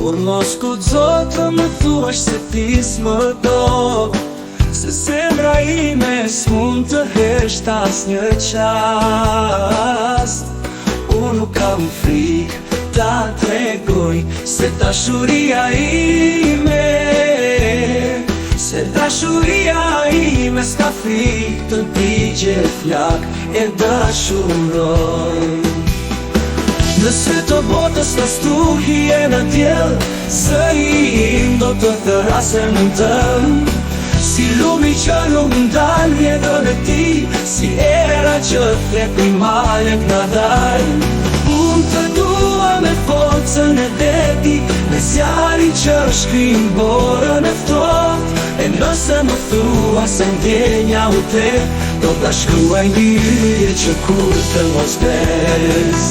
Kur mos guxo të më thuash se ti s'më do, se zemra ime s'mund të hesht asnjë qast. Unë nuk kam frikë ta tregoj se dashuria ime, se dashuria ime s'ka frikë të digje flak e dashuroj. Nëse të botës në stuhi e në tjel, së im do të thërasem në tëm, si lumi që nuk ndal vjetën e ti, si era që thek i malek në dal. Unë të dua me forcën e deti, me zjarin që shkrim borën e ftoft. E nëse më thua se ndjenja u tek, do t'a shkruaj një hyje që kur të mos vdes.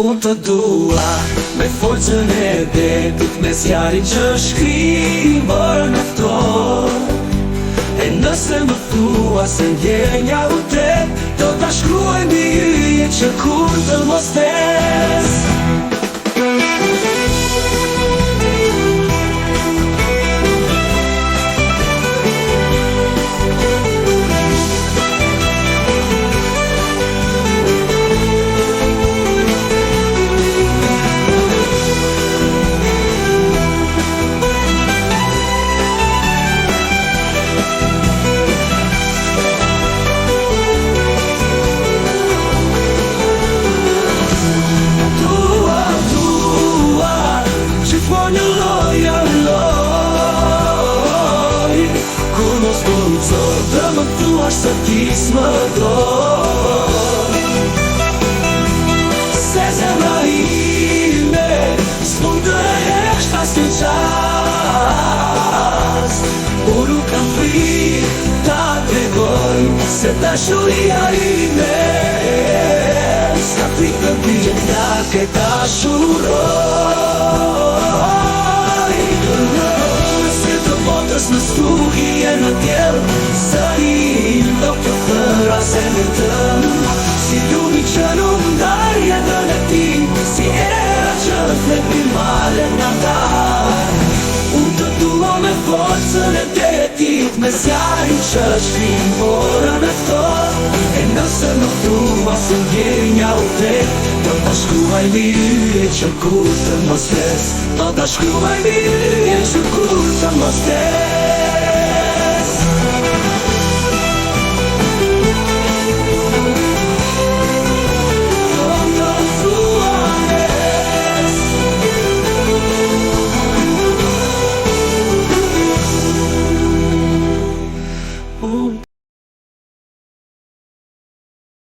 Unë të dua me forcën e detit, me zjarin që shkrim borën e ftoft. E nëse më thua se ndjenja u tek, do t'a shkruaj mbi yje që kur të mos vdes. Dhe më thuash se ti s'më do, se zemra ime s'mund të hesht asnjë qast. Unë nuk kam frikë ta tregoj se dashuria ime s'ka frikë të digje flak e dashuroj. Nëse të botës në stuhi e në tjel, së im do të thërasem në tëm, si lumi që nuk ndal jetën e ti, si era që thek i malek në dal. Unë të dua me forcën e detit, me zjarin që shkrim borën e ftoft. E nëse më thua se ndjenja u tek, do t'a shkruaj mbi yje që kur të mos vdes, do t'a shkruaj mbi yje që kur të mos vdes.